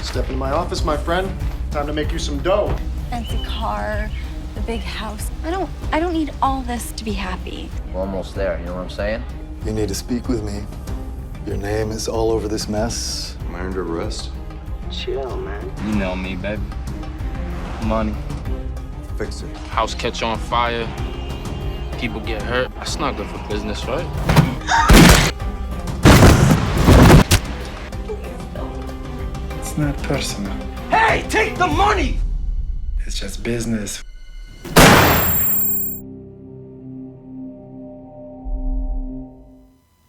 Step into my office, my friend. Time to make you some dough. Fancy car, the big house. I don't need all this to be happy. We're almost there, you know what I'm saying? You need to speak with me. Your name is all over this mess. Am I under arrest? Chill, man. You know me, baby. Money. Fix it. House catch on fire. People get hurt. That's not good for business, right? It's not personal. Hey, take the money! It's just business.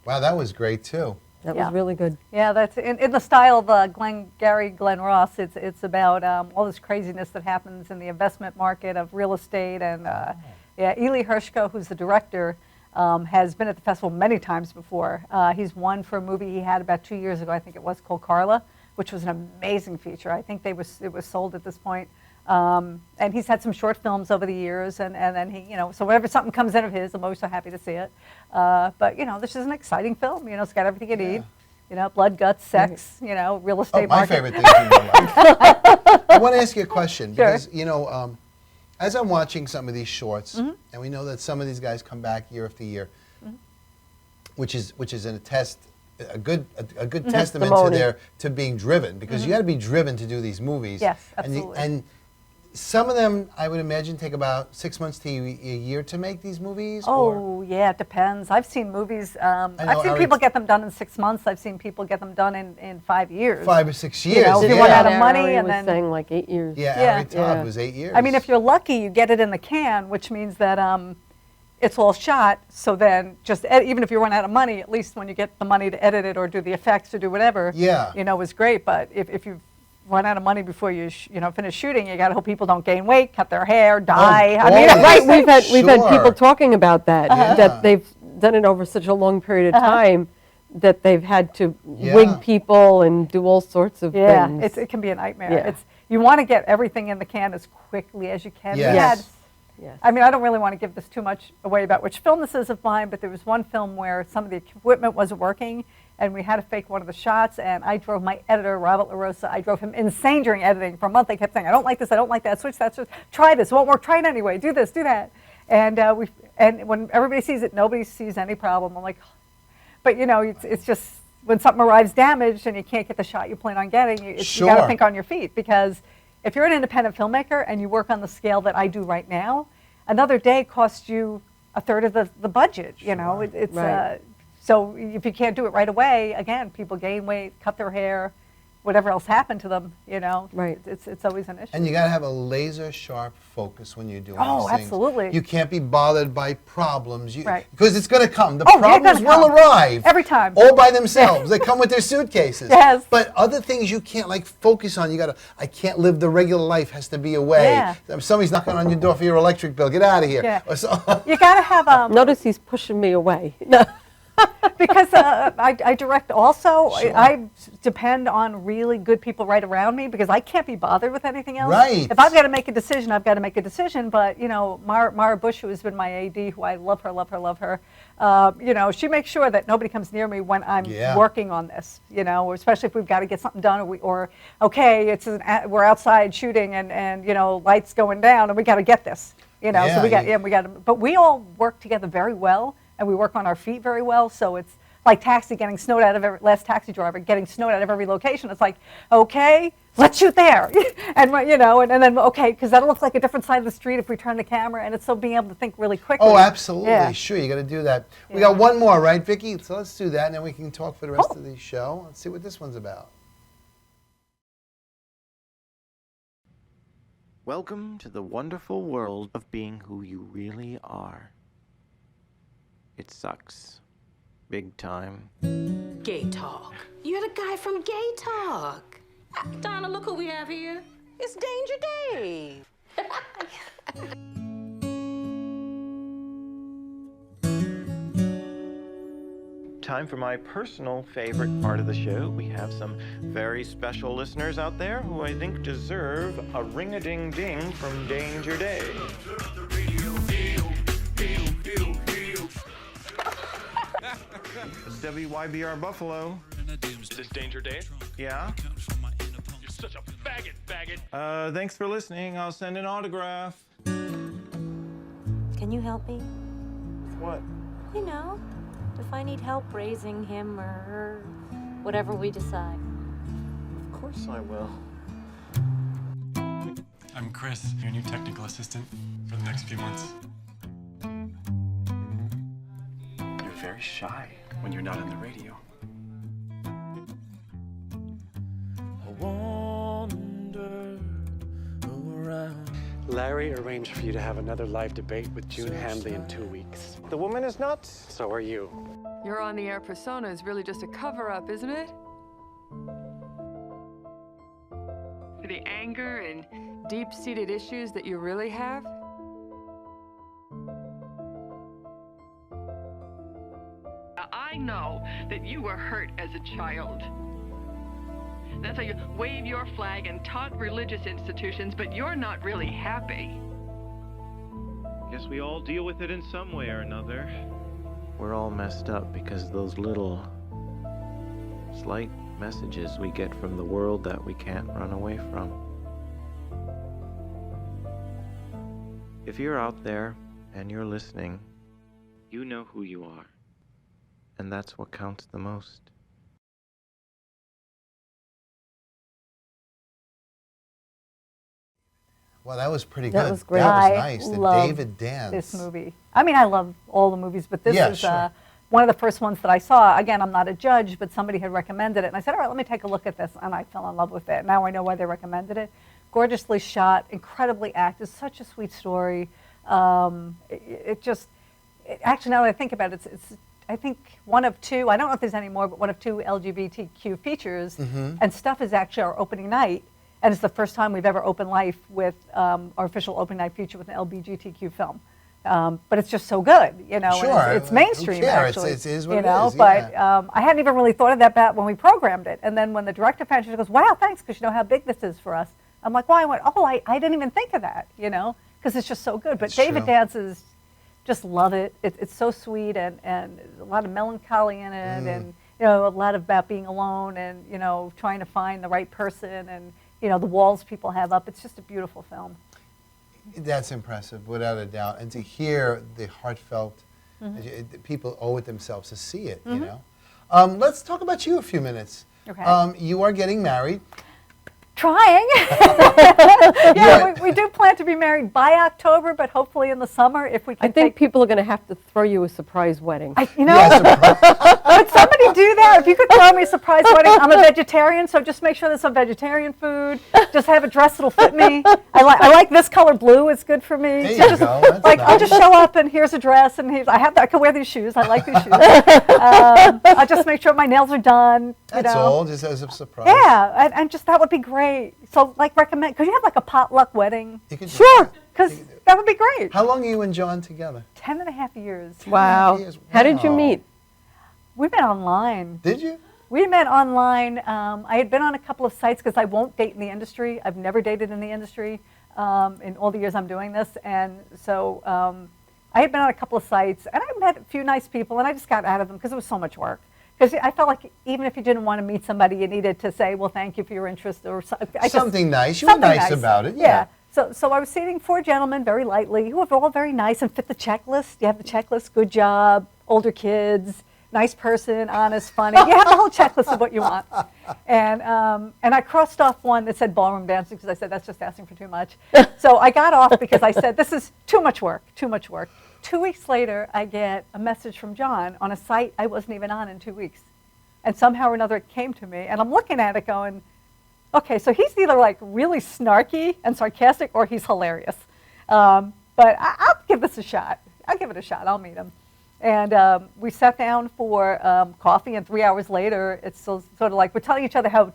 Wow, that was great too. That was really good. Yeah, that's in the style of Glenn Ross. It's about all this craziness that happens in the investment market of real estate. And Eli Hershko, who's the director, has been at the festival many times before. He's won for a movie he had about 2 years ago, I think it was, called Carla, which was an amazing feature. I think it was sold at this point. And he's had some short films over the years, and then he, so whenever something comes in of his, I'm always so happy to see it. But, this is an exciting film. It's got everything you need. Blood, guts, sex, real estate my market. favorite thing in your life. I want to ask you a question, because, as I'm watching some of these shorts, and we know that some of these guys come back year after year, which is a good testament to being driven, because you got to be driven to do these movies. Yes, absolutely. And some of them, I would imagine, take about 6 months to a year to make these movies. Oh, yeah, it depends. I've seen movies. I've seen people get them done in 6 months. I've seen people get them done in 5 years. 5 or 6 years. If you run out of money, and was then saying like 8 years. Yeah, Ari Todd was 8 years. I mean, if you're lucky, you get it in the can, which means that it's all shot. So then, even if you run out of money, at least when you get the money to edit it or do the effects or do whatever, is great. But if you run out of money before you finish shooting, you got to hope people don't gain weight, cut their hair, die. Right. We've had people talking about that that they've done it over such a long period of time that they've had to wig people and do all sorts of things. It can be a nightmare. Yeah. You want to get everything in the can as quickly as you can. Yes. I mean, I don't really want to give this too much away about which film this is of mine, but there was one film where some of the equipment wasn't working, and we had to fake one of the shots, and I drove my editor, Robert LaRosa, I drove him insane during editing. For a month, I kept saying, I don't like this, I don't like that, switch that, try this, it won't work, try it anyway, do this, do that. And when everybody sees it, nobody sees any problem. I'm like, but it's just, when something arrives damaged and you can't get the shot you plan on getting, you got to think on your feet, because if you're an independent filmmaker and you work on the scale that I do right now, another day costs you a third of the budget. So if you can't do it right away, again, people gain weight, cut their hair, whatever else happened to them. Right. It's always an issue. And you got to have a laser sharp focus when you're doing these things. Absolutely. You can't be bothered by problems, right? Because it's going to come. The problems will arrive every time, all by themselves. They come with their suitcases. Yes. But other things you can't focus on. You got to. I can't live the regular life. Has to be away. Yeah. Somebody's knocking on your door for your electric bill. Get out of here. Yeah. You got to have. Notice he's pushing me away. No. Because I direct also. I depend on really good people right around me, because I can't be bothered with anything else. Right. If I've got to make a decision, I've got to make a decision. But Mara Bush, who has been my AD, who I love her, she makes sure that nobody comes near me when I'm working on this. Especially if we've got to get something done, we're outside shooting and lights going down, and we got to get this. So we got to. But we all work together very well. And we work on our feet very well, so it's like last taxi driver getting snowed out of every location. It's like, okay, let's shoot there, and then okay, because that'll look like a different side of the street if we turn the camera, and it's so being able to think really quickly. Oh, absolutely, sure, you got to do that. We got one more, right, Vicki? So let's do that, and then we can talk for the rest of the show. Let's see what this one's about. Welcome to the wonderful world of being who you really are. It sucks. Big time. Gay Talk. You're the guy from Gay Talk. Donna, look who we have here. It's Danger Dave. Time for my personal favorite part of the show. We have some very special listeners out there who I think deserve a ring-a-ding-ding from Danger Dave. It's WYBR Buffalo. Is this Danger Dave? Yeah? You're such a faggot. Thanks for listening. I'll send an autograph. Can you help me? What? You know, if I need help raising him or her, whatever we decide. Of course I will. I'm Chris, your new technical assistant for the next few months. You're very shy when you're not on the radio. I wander around. Larry arranged for you to have another live debate with June Handley in 2 weeks. The woman is nuts. So are you. Your on-the-air persona is really just a cover-up, isn't it? For the anger and deep-seated issues that you really have? I know that you were hurt as a child. That's how you wave your flag and taunt religious institutions, but you're not really happy. Guess we all deal with it in some way or another. We're all messed up because those little, slight messages we get from the world that we can't run away from. If you're out there and you're listening, you know who you are. And that's what counts the most. Well, that was pretty good. That was great. That was nice. The love David dance. This movie. I mean, I love all the movies, but this is sure. one of the first ones that I saw. Again, I'm not a judge, but somebody had recommended it. And I said, all right, let me take a look at this. And I fell in love with it. Now I know why they recommended it. Gorgeously shot, incredibly acted, such a sweet story. Actually, now that I think about it, it's I think one of two, I don't know if there's any more, but one of two LGBTQ features. Mm-hmm. And Stuff is actually our opening night. And it's the first time we've ever opened life with our official open night feature with an LGBTQ film. But it's just so good, you know. Sure. And it's mainstream, actually. It is what you know, it is, but yeah. I hadn't even really thought of that back when we programmed it. And then when the director found it, she goes, wow, thanks, because you know how big this is for us. I'm like, well, I went, oh, I didn't even think of that, you know, because it's just so good. But It's David true. dances, just love it. It's so sweet and a lot of melancholy in it and, you know, a lot about being alone and, you know, trying to find the right person and, you know, the walls people have up. It's just a beautiful film. That's impressive, without a doubt. And to hear the heartfelt, people owe it themselves to see it, you know. Let's talk about you a few minutes. Okay. You are getting married. Trying. We do plan to be married by October, but hopefully in the summer if we can. I think people are going to have to throw you a surprise wedding. You know, would somebody do that? If you could throw me a surprise wedding, I'm a vegetarian, so just make sure there's some vegetarian food. Just have a dress that'll fit me. I like this color blue. It's good for me. There So you just, go. That's like nice. I'll just show up and here's a dress and I can wear these shoes. I like these shoes. I'll just make sure my nails are done. That's you know. all, just as a surprise. Yeah, and just that would be great. So, like, recommend, could you have like a potluck wedding? You could do Sure, because that would be great. How long are you and John together? 10.5 years. Wow. How did you meet? We met online. Did you? We met online. I had been on a couple of sites because I won't date in the industry. I've never dated in the industry in all the years I'm doing this. And so I had been on a couple of sites and I met a few nice people and I just got out of them because it was so much work. Because I felt like even if you didn't want to meet somebody, you needed to say, well, thank you for your interest or Something nice. You were nice about it. Yeah. So I was seeing 4 gentlemen very lightly who were all very nice and fit the checklist. You have the checklist, good job, older kids, nice person, honest, funny. You have the whole checklist of what you want. And I crossed off one that said ballroom dancing because I said that's just asking for too much. So I got off because I said this is too much work, too much work. 2 weeks later, I get a message from John on a site I wasn't even on in 2 weeks. And somehow or another it came to me. And I'm looking at it going, okay, so he's either like really snarky and sarcastic or he's hilarious. But I'll give this a shot. I'll give it a shot. I'll meet him. And we sat down for coffee, and 3 hours later, it's sort of like we're telling each other how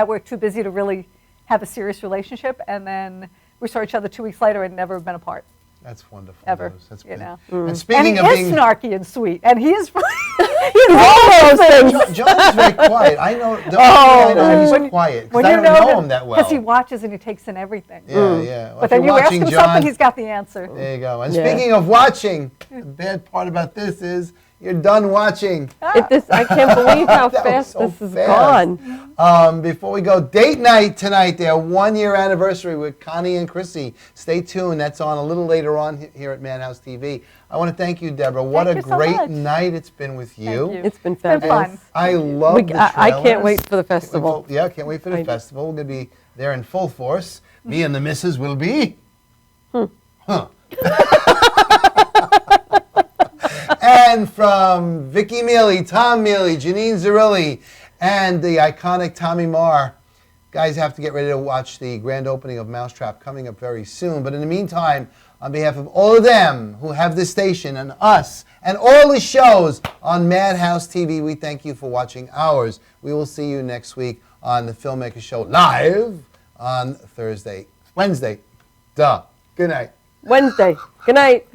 we're too busy to really have a serious relationship. And then we saw each other 2 weeks later and never been apart. That's wonderful. Ever, That's you know. And speaking and of he is being snarky and sweet, and he is. He's all those things. John's very quiet. I know. I know he's quiet because I don't know him that well. Because he watches and he takes in everything. Yeah, yeah. Well, But then you ask him something, he's got the answer. There you go. And speaking of watching, the bad part about this is You're done watching. I can't believe how That was fast so this is fast. gone. Before we go, date night tonight, their 1-year anniversary with Connie and Chrissy. Stay tuned. That's on a little later on here at Madhouse TV. I want to thank you, Deborah. What Thank a you so great much. night it's been with you. It's been fabulous. fun. I love the trailers. I can't wait for the festival. Yeah, can't wait for the festival. We're going to be there in full force. Me and the missus will be. And from Vicky Mealy, Tom Mealy, Janine Zerilli, and the iconic Tommy Marr, guys have to get ready to watch the grand opening of Mousetrap coming up very soon. But in the meantime, on behalf of all of them who have this station and us and all the shows on Madhouse TV, we thank you for watching ours. We will see you next week on the Filmmaker Show live on Wednesday. Good night. Wednesday. Good night.